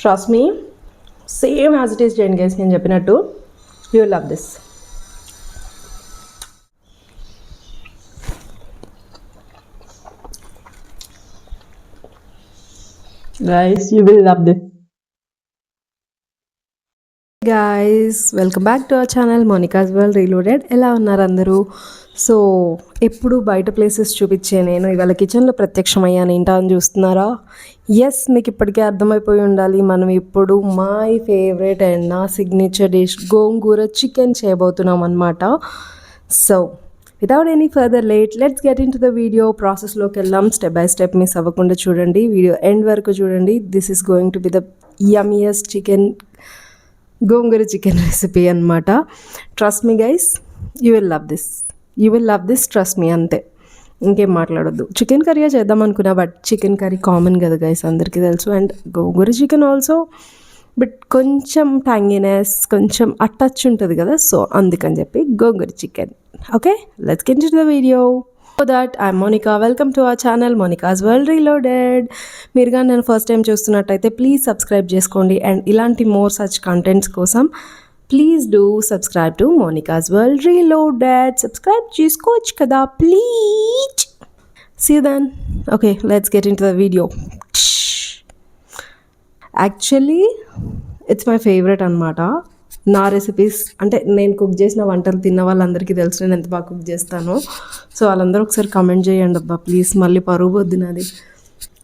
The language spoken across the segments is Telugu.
Trust me, same as it is చేయండి గైస్. నేను చెప్పినట్టు you will love this. Guys, you will love this. Guys, welcome back to our channel Monica's World Reloaded. ఎలా ఉన్నారు అందరూ? సో ఎప్పుడు బయట ప్లేసెస్ చూపించే నేను ఇవాళ కిచెన్లో ప్రత్యక్షమయ్యాను. ఏంటా అని చూస్తున్నారా? ఎస్, మీకు ఇప్పటికే అర్థమైపోయి ఉండాలి. మనం ఇప్పుడు మై ఫేవరెట్ అండ్ నా సిగ్నేచర్ డిష్ గోంగూర చికెన్ చేయబోతున్నాం అన్నమాట. So without any further late, let's get in to the video. ప్రాసెస్లోకి వెళ్దాం. స్టెప్ బై స్టెప్ మిస్ అవ్వకుండా చూడండి, వీడియో ఎండ్ వరకు చూడండి. This is going to be the yummiest chicken gongura chicken recipe అనమాట. Trust me guys, you will love this, you will love this, trust me. అంతే, ఇంకేం మాట్లాడొద్దు. చికెన్ కర్రీ చేద్దాం అనుకున్నా, బట్ చికెన్ కర్రీ కామన్ కదా గైస్, అందరికీ తెలుసు. And gongura chicken also, but కొంచెం ట్యాంగినెస్, కొంచెం టచ్ ఉంటుంది కదా, సో అందుకని చెప్పి gongura chicken. Okay, let's get into the video. So that I'm Monika, welcome to our channel Monika's world reloaded. మీరు కానీ నేను ఫస్ట్ టైం చూస్తున్నట్టయితే ప్లీజ్ సబ్స్క్రైబ్ చేసుకోండి. అండ్ ఇలాంటి మోర్ సచ్ కంటెంట్స్ కోసం please do subscribe to Monika's world reloaded. Subscribe చేసుకోవచ్చు కదా please. See you then. Okay, let's get into the video. Actually it's my favourite అనమాట. నా రెసిపీస్ అంటే నేను కుక్ చేసిన వంటలు తిన్న వాళ్ళందరికీ తెలుసు నేను ఎంత బాగా కుక్ చేస్తానో. సో వాళ్ళందరూ ఒకసారి కమెంట్ చేయండి అబ్బా ప్లీజ్. మళ్ళీ పరువు వద్దు నాది,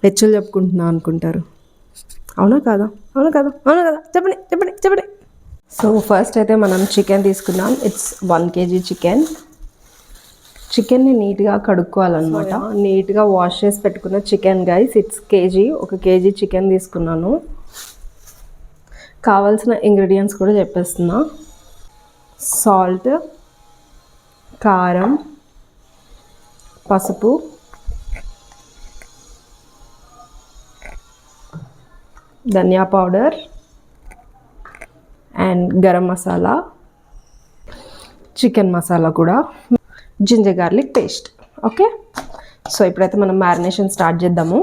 హెచ్చులు చెప్పుకుంటున్నా అనుకుంటారు. అవునా కాదా? అవునా కదా? అవునా కదా? చెప్పండి చెప్పండి చెప్పండి. సో ఫస్ట్ అయితే మనం చికెన్ తీసుకుందాం. It's 1 kg chicken. చికెన్ని నీట్గా కడుక్కోవాలన్నమాట. నీట్గా వాష్ చేసి పెట్టుకున్న chicken guys, it's kg. 1 kg chicken తీసుకున్నాను. కావాల్సిన ఇంగ్రీడియంట్స్ కూడా చెప్పేస్తున్నా. సాల్ట్, కారం, పసుపు, ధనియా powder and garam masala, chicken masala కూడా, ginger garlic paste. Okay, so ఇప్పుడైతే మనం మ్యారినేషన్ స్టార్ట్ చేద్దాము.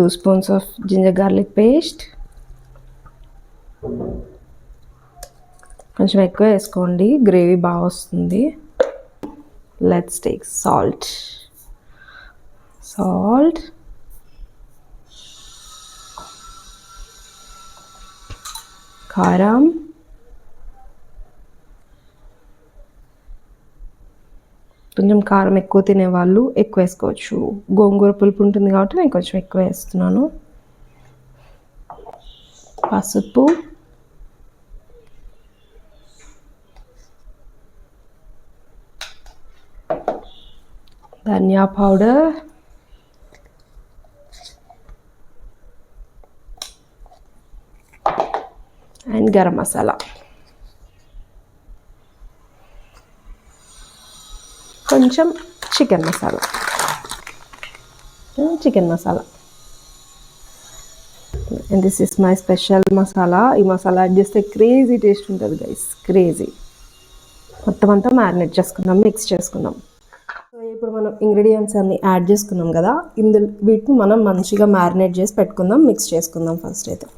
2 spoons of ginger garlic paste. కొంచెం ఎక్కువ వేసుకోండి, గ్రేవీ బాగా వస్తుంది. Let's take salt. కారం, కొంచెం కారం ఎక్కువ తినేవాళ్ళు ఎక్కువ వేసుకోవచ్చు. గోంగూర పులుపు ఉంటుంది కాబట్టి నేను కొంచెం ఎక్కువ వేస్తున్నాను. పసుపు, ధనియా పౌడర్, అండ్ గరం మసాలా. కొంచెం chicken masala. And this is my special masala. ఈ మసాలా యాడ్ చేస్తే క్రేజీ టేస్ట్ ఉంటుంది గైస్, క్రేజీ. మొత్తం అంతా మ్యారినేట్ చేసుకుందాం, మిక్స్ చేసుకుందాం. సో ఇప్పుడు మనం ఇంగ్రీడియంట్స్ అన్ని యాడ్ చేసుకున్నాం కదా, వీటిని మనం మంచిగా మ్యారినేట్ చేసి పెట్టుకుందాం, మిక్స్ చేసుకుందాం. ఫస్ట్ అయితే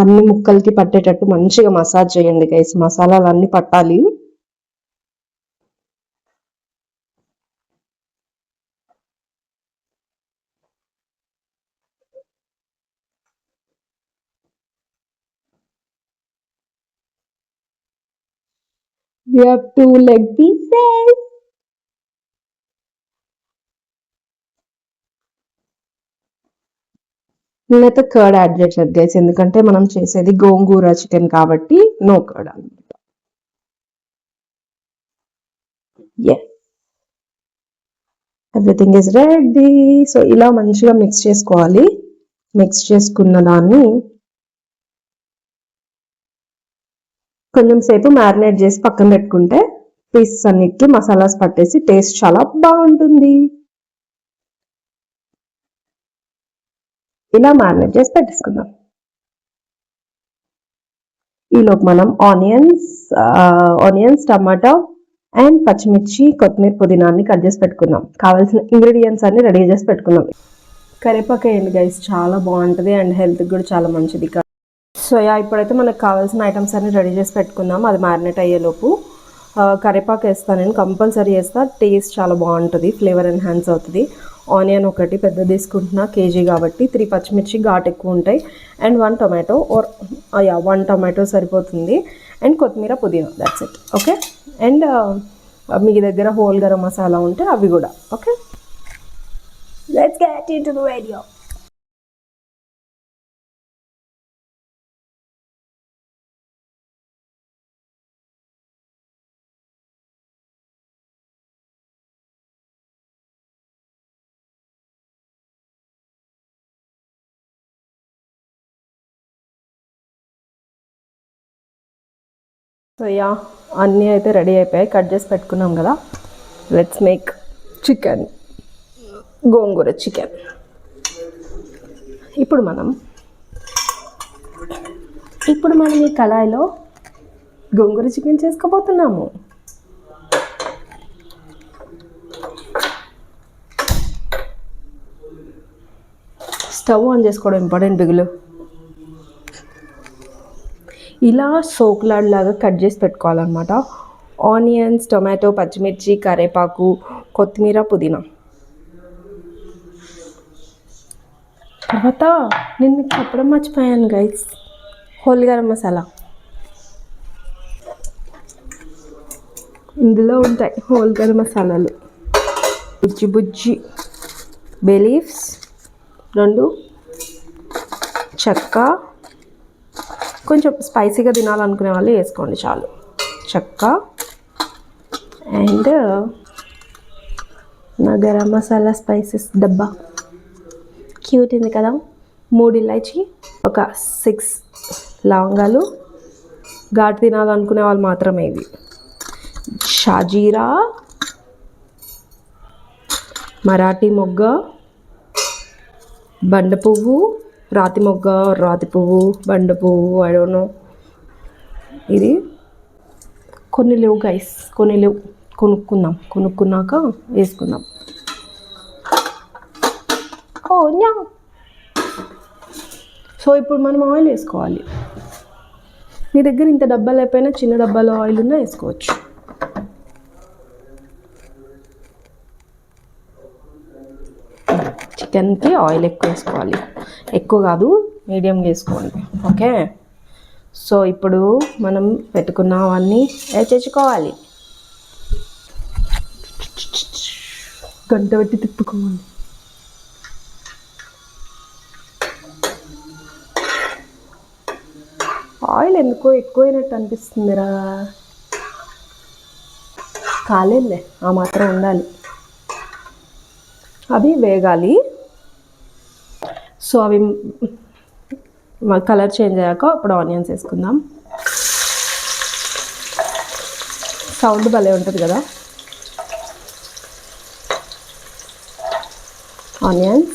అన్ని ముక్కలకి పట్టేటట్టు మంచిగా మసాజ్ చేయండి గైస్. మసాలాలు అన్నీ పట్టాలి. We have 2 leg pieces. నేనైతే కర్డ్ యాడ్ చేయట్లేదు గైస్, ఎందుకంటే మనం చేసేది గోంగూర చికెన్ కాబట్టి నో కర్డ్ అనమాట. Everything is ready. సో ఇలా మంచిగా మిక్స్ చేసుకోవాలి. మిక్స్ చేసుకున్న దాన్ని కొంచెం సేపు మ్యారినేట్ చేసి పక్కన పెట్టుకుంటే పీసెస్ అన్నిటికీ మసాలాస్ పట్టేసి టేస్ట్ చాలా బాగుంటుంది. ఇలా మ్యారినేట్ చేసి పెట్టేసుకుందాం. ఈలోపు మనం ఆనియన్స్, టమాటా అండ్ పచ్చిమిర్చి, కొత్తిమీర, పుదీనాన్ని కట్ చేసి పెట్టుకుందాం. కావాల్సిన ఇంగ్రీడియంట్స్ అన్ని రెడీ చేసి పెట్టుకుందాం. కరివేపాకు వేయండి గైస్, చాలా బాగుంటుంది అండ్ హెల్త్కి కూడా చాలా మంచిది. సో ఇప్పుడైతే మనకు కావాల్సిన ఐటమ్స్ అన్ని రెడీ చేసి పెట్టుకుందాం. అది మ్యారినేట్ అయ్యేలోపు కరివేపాకు వేస్తాను, నేను కంపల్సరీ వేస్తా. టేస్ట్ చాలా బాగుంటుంది, ఫ్లేవర్ ఎన్హాన్స్ అవుతుంది. ఆనియన్ ఒకటి పెద్ద తీసుకుంటున్నా, కేజీ కాబట్టి. 3 పచ్చిమిర్చి ఘాట్ ఎక్కువ ఉంటాయి. అండ్ 1 టొమాటో ఆర్ 1 టొమాటో సరిపోతుంది. అండ్ కొత్తిమీర, పుదీనా, దట్స్ ఇట్. ఓకే. అండ్ మీ దగ్గర హోల్ గరం మసాలా ఉంటే అవి కూడా. Okay, let's get into the video. So అన్నీ అయితే రెడీ అయిపోయాయి, కట్ చేసి పెట్టుకున్నాం కదా. Let's make chicken, gongura chicken. ఇప్పుడు మనం ఈ కళాయిలో గోంగూర చికెన్ చేసుకోబోతున్నాము. స్టవ్ ఆన్ చేసుకోవడం ఇంపార్టెంట్ బిగులు. ఇలా సోకులాడ్లాగా కట్ చేసి పెట్టుకోవాలన్నమాట. ఆనియన్స్, టొమాటో, పచ్చిమిర్చి, కరివేపాకు, కొత్తిమీర, పుదీనా. తర్వాత నేను మీకు చెప్పడం మర్చిపోయాను గైస్, హోల్ గరం మసాలా ఇందులో ఉంటాయి. హోల్ గరం మసాలాలు బుజ్జి బే లీవ్స్ 2, చెక్క, కొంచెం స్పైసీగా తినాలనుకునే వాళ్ళు వేసుకోండి చాలు, చెక్క. అండ్ నా గరం మసాలా స్పైసెస్ డబ్బా క్యూట్ ఉంది కదా. 3 ఇలాచి, ఒక 6 లవంగాలు, ఘాటు తినాలనుకునే వాళ్ళు మాత్రమే ఇవి. షాజీరా, మరాఠీ మొగ్గ, బండ పువ్వు, రాతి మొగ్గ, రాతి పువ్వు, బండ పువ్వు, ఐ డోంట్ నో. ఇది కొన్ని లేవు గైస్, కొన్ని లేవు, కొనుక్కున్నాక వేసుకుందాం. సో ఇప్పుడు మనం ఆయిల్ వేసుకోవాలి. మీ దగ్గర ఇంత డబ్బాలు అయిపోయినా చిన్న డబ్బాలో ఆయిల్ ఉన్నా వేసుకోవచ్చు. చికెన్కి ఆయిల్ ఎక్కువ వేసుకోవాలి, ఎక్కువ కాదు, మీడియంగా వేసుకోండి. ఓకే. సో ఇప్పుడు మనం పెట్టుకున్నవన్నీ వేసేసుకోవాలి. గంట పెట్టి తిప్పుకోవాలి. ఆయిల్ ఎందుకో ఎక్కువైనట్టు అనిపిస్తుందిరా. కాలేదులే, ఆ మాత్రం ఉండాలి. అవి వేగాలి. సో అవి కలర్ చేంజ్ అయ్యాక అప్పుడు ఆనియన్స్ వేసుకుందాం. సౌండ్ భలే ఉంటుంది కదా. ఆనియన్స్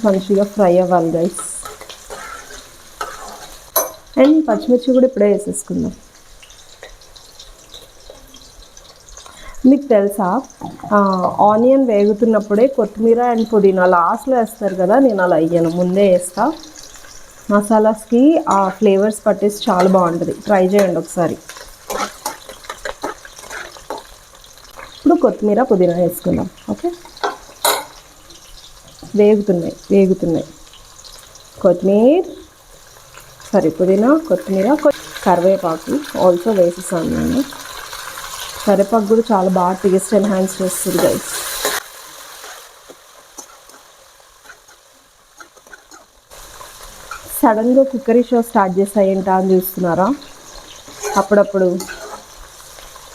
మంచిగా ఫ్రై అవ్వాలి గైస్. అండ్ పచ్చిమిర్చి కూడా ఇప్పుడే వేసేసుకుందాం. మీకు తెలుసా, ఆనియన్ వేగుతున్నప్పుడే కొత్తిమీర అండ్ పుదీనా లాస్ట్లో వేస్తారు కదా. నేను అలా వేయను, ముందే వేస్తా. మసాలాస్కి ఆ ఫ్లేవర్స్ పట్టేసి చాలా బాగుంటుంది, ట్రై చేయండి ఒకసారి. ఇప్పుడు కొత్తిమీర, పుదీనా వేసుకుందాం. ఓకే, వేగుతున్నాయి. పుదీనా, కొత్తిమీర, కరివేపాకు ఆల్సో వేసేసాను నేను. కరివేపాకు కూడా చాలా బాగా టేస్ట్ ఎన్హాన్స్ చేస్తుంది గైస్. సడన్గా కుక్కరీ షో స్టార్ట్ చేస్తా ఏంటా అని చూస్తున్నారా? అప్పుడప్పుడు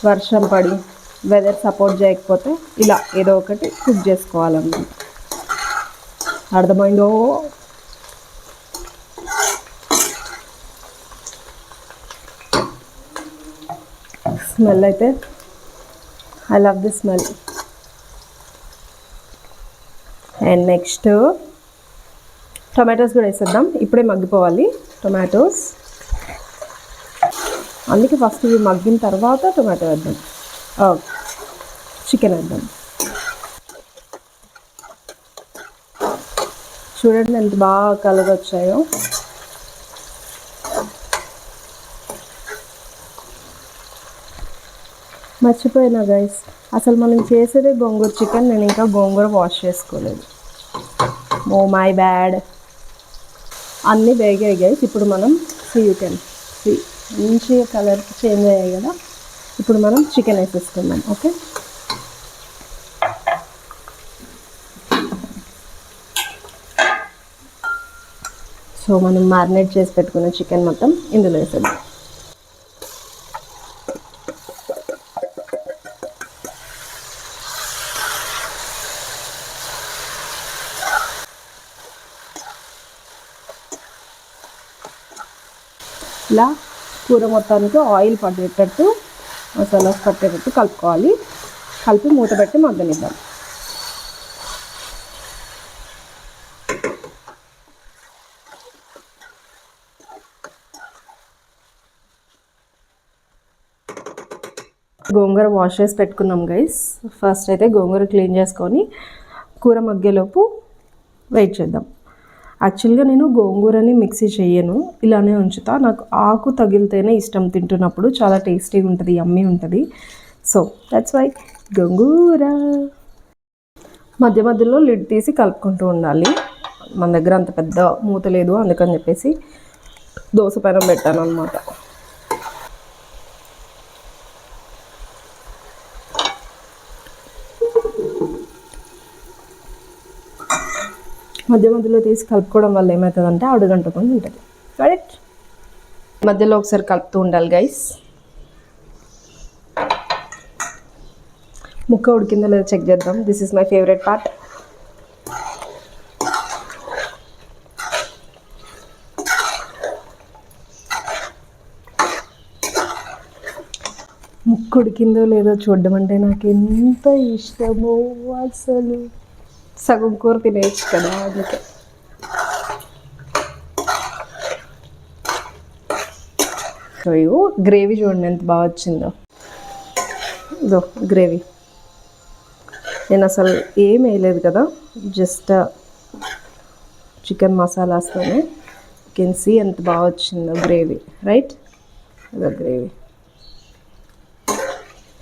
వర్షం పడి వెదర్ సపోర్ట్ చేయకపోతే ఇలా ఏదో ఒకటి కుక్ చేసుకోవాలన్నమాట. అర్థమైందో? స్మెల్ అయితే I love the smell. And next tomatoes కూడా వేసేద్దాం. ఇప్పుడే మగ్గిపోవాలి టొమాటోస్. అందుకే ఫస్ట్ ఇవి మగ్గిన తర్వాత టొమాటో వేద్దాం, చికెన్ వేద్దాం. చూడండి ఎంత బాగా కలర్ వచ్చాయో. మర్చిపోయినా గైస్, అసలు మనం చేసేదే గోంగూర చికెన్, నేను ఇంకా గోంగూర వాష్ చేసుకోలేదు. Oh my bad. అన్నీ వేగాయి గైస్. ఇప్పుడు మనం మంచిగా కలర్ చేంజ్ అయ్యాయి కదా, ఇప్పుడు మనం చికెన్ వేసేసుకుందాం. ఓకే, సో మనం మ్యారినేట్ చేసి పెట్టుకున్న చికెన్ మొత్తం ఇందులో వేసేద్దాం. ఇలా కూర మొత్తానికి ఆయిల్ పట్టేటట్టు, మసాలాస్ పట్టేటట్టు కలుపుకోవాలి. కలిపి మూత పెట్టి మగ్గనిద్దాం. గోంగూర వాష్ చేసి పెట్టుకున్నాం గైస్. ఫస్ట్ అయితే గోంగూర క్లీన్ చేసుకొని కూర మగ్గేలోపు వెయిట్ చేద్దాం. యాక్చువల్గా నేను గోంగూరని మిక్సీ చేయను, ఇలానే ఉంచుతా. నాకు ఆకు తగిలితేనే ఇష్టం, తింటున్నప్పుడు చాలా టేస్టీగా ఉంటుంది, యమ్మీ ఉంటుంది. సో దట్స్ వై గోంగూర. మధ్య మధ్యలో లిడ్ తీసి కలుపుకుంటూ ఉండాలి. మన దగ్గర అంత పెద్ద మూత లేదు, అందుకని చెప్పేసి దోశ పైన పెట్టాను అనమాట. మధ్య మధ్యలో తీసి కలుపుకోవడం వల్ల ఏమవుతుందంటే అడుగంటుకొని ఉంటుంది. కరెక్ట్, మధ్యలో ఒకసారి కలుపుతూ ఉండాలి గైస్. ముక్క ఉడికిందో లేదో చెక్ చేద్దాం. This is my favourite part. ముక్క ఉడికిందో లేదో చూడడం అంటే నాకు ఎంత ఇష్టమో అసలు. సగం కూర తినేయచ్చు కదా, అందుకే. సో గ్రేవీ చూడండి ఎంత బాగా వచ్చిందో. ఇదో గ్రేవీ, నేను అసలు ఏం వేయలేదు కదా, జస్ట్ చికెన్ మసాలాస్తోనే. కెన్ సీ ఎంత బాగా వచ్చిందో గ్రేవీ, రైట్? ఇదో గ్రేవీ.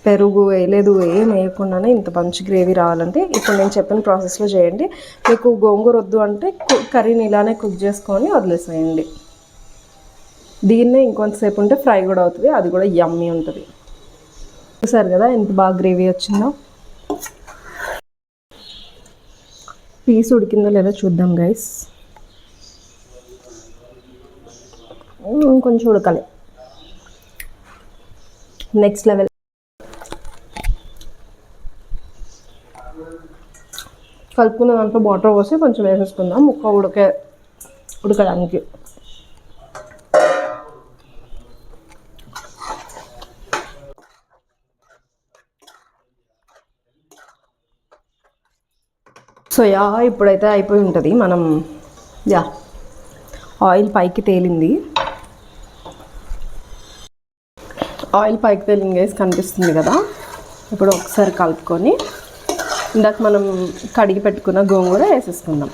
పెరుగు వేయలేదు, ఏం వేయకుండానే ఇంత మంచి గ్రేవీ రావాలంటే ఇప్పుడు నేను చెప్పిన ప్రాసెస్లో చేయండి. మీకు గోంగూర వద్దు అంటే కర్రీని ఇలానే కుక్ చేసుకొని వదిలేసేయండి. దీన్నే ఇంకొంతసేపు ఉంటే ఫ్రై కూడా అవుతుంది, అది కూడా యమ్మీ ఉంటుంది. చూసారు కదా ఎంత బాగా గ్రేవీ వచ్చిందో. పీస్ ఉడికిందో లేదో చూద్దాం గైస్. కొంచెం ఉడకాలి. Next level. కలుపుకున్న దాంట్లో వాటర్ పోసి కొంచెం వేసేసుకుందాం ముక్క ఉడకడానికి. సో ఇప్పుడైతే అయిపోయి ఉంటుంది. మనం ఆయిల్ పైకి తేలింది. ఆయిల్ పైకి తేలింది వేసి కనిపిస్తుంది కదా. ఇప్పుడు ఒకసారి కలుపుకొని ఇందాక మనం కడిగి పెట్టుకున్న గోంగూర వేసేసుకుందాం.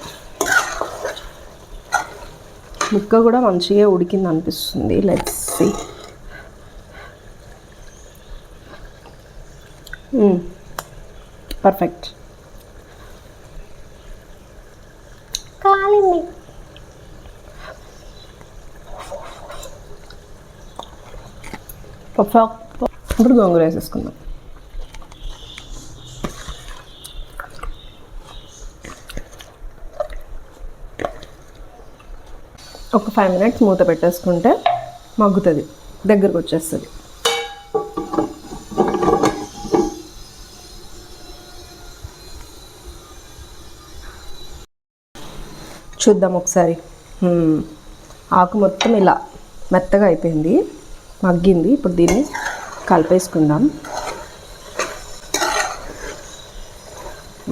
ముక్క కూడా మంచిగా ఉడికింది అనిపిస్తుంది. Let's see. పర్ఫెక్ట్. కాలింది. ఇప్పుడు గోంగూర వేసేసుకుందాం. ఒక 5 minutes మూత పెట్టేసుకుంటే మగ్గుతుంది, దగ్గరకు వచ్చేస్తుంది. చూద్దాం ఒకసారి. ఆకు మొత్తం ఇలా మెత్తగా అయిపోయింది, మగ్గింది. ఇప్పుడు దీన్ని కలిపేసుకుందాం.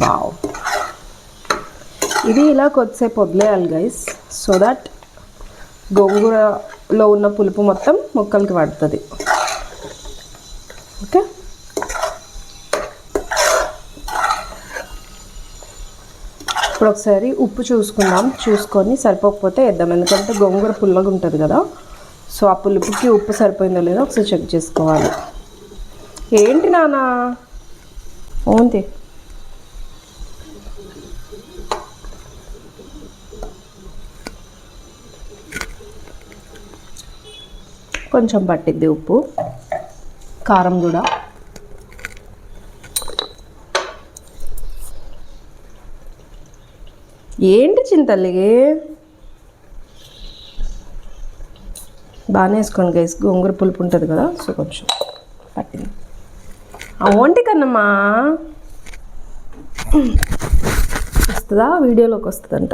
వావ్, ఇది ఇలా కొద్దిసేపు వదిలేయాలి గైస్, సో దట్ గోంగూరలో ఉన్న పులుపు మొత్తం ముక్కలకి పడుతుంది. ఓకే. ఇప్పుడు ఒకసారి ఉప్పు చూసుకుందాం, చూసుకొని సరిపోకపోతే వేద్దాం, ఎందుకంటే గోంగూర పుల్లగా ఉంటుంది కదా. సో ఆ పులుపుకి ఉప్పు సరిపోయిందో లేదో ఒకసారి చెక్ చేసుకోవాలి. ఏంటి నాన్న ఓంతి కొంచెం పట్టిద్ది ఉప్పు, కారం కూడా. ఏంటి చింతల్లి బాగానే వేసుకోండి గైస్, గోంగూర పులుపు ఉంటుంది కదా. సో కొంచెం పట్టింది. ఓంటి కన్నమ్మా వస్తుందా, వీడియోలోకి వస్తుందంట.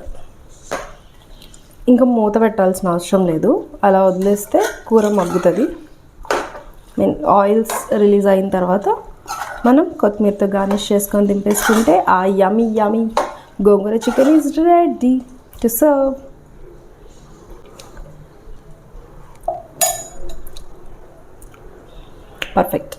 ఇంకా మూత పెట్టాల్సిన అవసరం లేదు, అలా వదిలేస్తే కూర మగ్గుతుంది. ఆయిల్స్ రిలీజ్ అయిన తర్వాత మనం కొత్తిమీరతో గార్నిష్ చేసుకొని దింపేసుకుంటే ఆ yummy yummy gongura chicken is ready to serve. Perfect.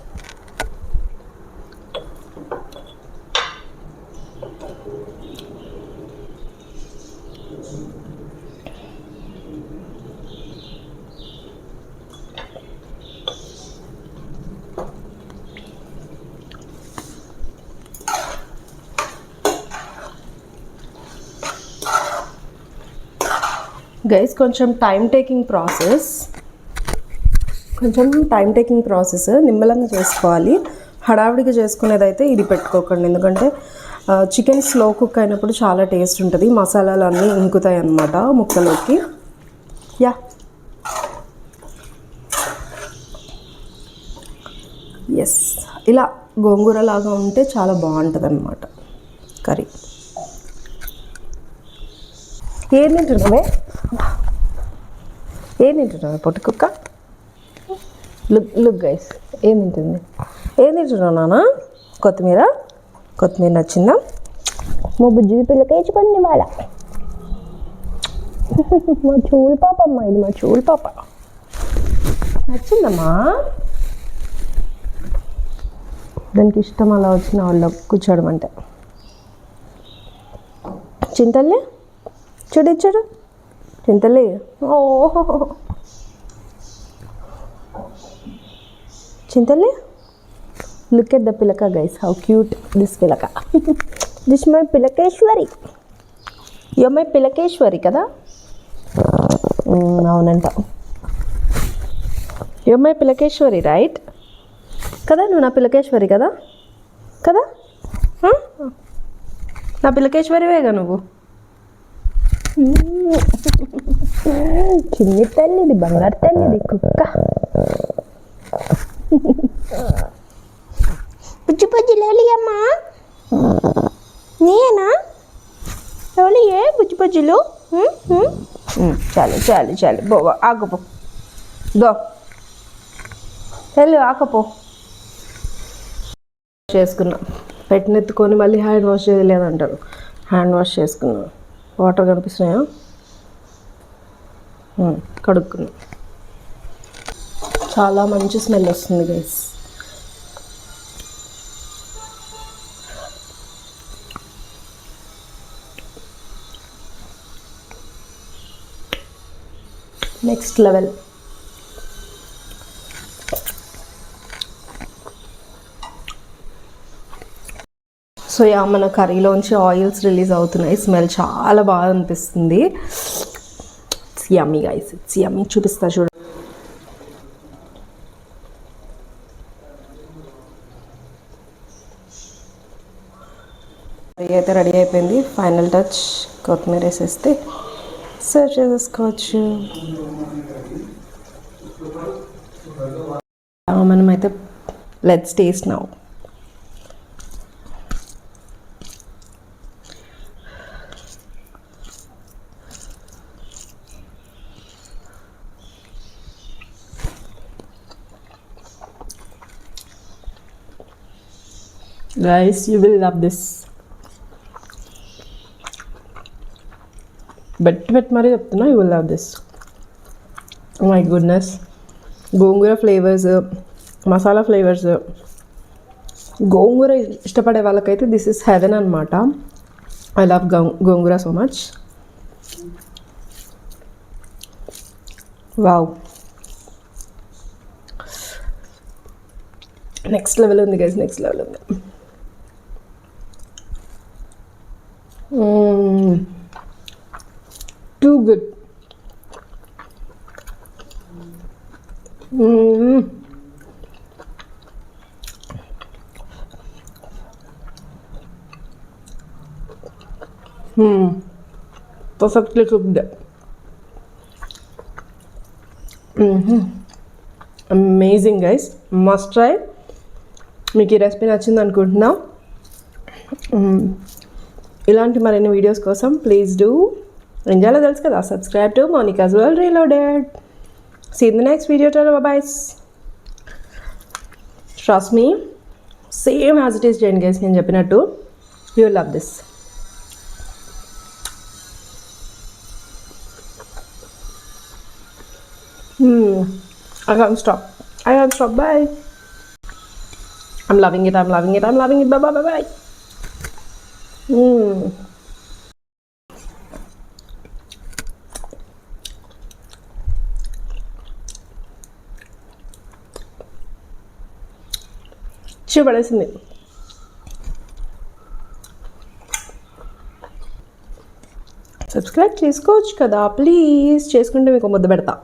Guys కొంచెం టైం టేకింగ్ ప్రాసెస్, నిమ్మలంగా చేసుకోవాలి. హడావిడిగా చేసుకునేదైతే ఇది పెట్టుకోకండి, ఎందుకంటే చికెన్ స్లో కుక్ అయినప్పుడు చాలా టేస్ట్ ఉంటుంది, మసాలాలు అన్నీ ఇంకుతాయి అన్నమాట ముక్కలోకి. యా ఎస్, ఇలా గోంగూర లాగా ఉంటే చాలా బాగుంటుంది అన్నమాట కర్రీ. ఏం తింటున్నావే పొట్టి కుక్క? లుక్ గైస్, ఏం తింటున్నావు నాన్న? కొత్తిమీర నచ్చిందా? మా బుజ్జి పిల్లకి వేసుకొని వాళ్ళ మా చూలు పాప అమ్మా, ఇది మా చూలు పాప. నచ్చిందమ్మా, దానికి ఇష్టం అలా వచ్చిన వాళ్ళు కూర్చోవడం అంటే. చింతల్లి చూడు చింతల్లి, ఓహో చింతల్లి, లుక్ ఎట్ ద పిలక గైస్, హౌ క్యూట్ దిస్ పిలక. దిస్ మై పిలకేశ్వరి, యు మై పిలకేశ్వరి కదా? అవునంట, యు మై పిలకేశ్వరి రైట్ కదా? నువ్వు నా పిలకేశ్వరి కదా? నా పిలకేశ్వరివేగా నువ్వు. చిన్ని తల్లిది, బంగారు తల్లిది కుక్క. బుజ్జి లోలియమ్మా, నేనా లోలియే బుజ్జులు? చాలు బో ఆకపో, గో వెళ్ళు ఆకపో. చేసుకున్నా, పెట్టినెత్తుకొని మళ్ళీ హ్యాండ్ వాష్ చేయలేదంటారు. హ్యాండ్ వాష్ చేసుకున్నా, వాటర్ కనిపిస్తున్నాయా, కడుక్కున్నా. చాలా మంచి స్మెల్ వస్తుంది guys. Next level. So yeah, మన కర్రీలోంచి ఆయిల్స్ రిలీజ్ అవుతున్నాయి, స్మెల్ చాలా బాగా అనిపిస్తుంది. ఇట్స్ యమ్మీ గైస్, ఇట్స్ యమ్మీ. చూపిస్తా చూడండి. కర్రీ అయితే రెడీ అయిపోయింది. ఫైనల్ టచ్ కొత్తిమీర వేసేస్తే సర్వ్ చేసేసుకోవచ్చు. మనమైతే let's taste now. Guys, you will love this. Bet మరి చెప్తున్నా, you will love this. Oh my goodness, gongura flavours, masala flavours, gongura ఇష్టపడే వాళ్ళకైతే దిస్ ఇస్ హెవెన్ అనమాట. I love gongura so much. Wow, next level ఉంది గైస్, నెక్స్ట్ లెవెల్ ఉంది. Too good. Perfectly cooked. Amazing guys, must try. మీకు ఈ రెసిపీ నచ్చింది అనుకుంటున్నా. ఇలాంటి మరిన్ని వీడియోస్ కోసం ప్లీజ్ డూ ఏం చేయాలో తెలుసు కదా, subscribe to Monika's world reloaded. See in the next video. Bye. Trust me, same as it is చేయండి గైస్, నేను చెప్పినట్టు. You love this. I can't stop. Bye. I'm loving it. Bye. పడేసింది. సబ్స్క్రైబ్ చేసుకోవచ్చు కదా ప్లీజ్. చేసుకుంటే మీకు ముద్ద పెడతా.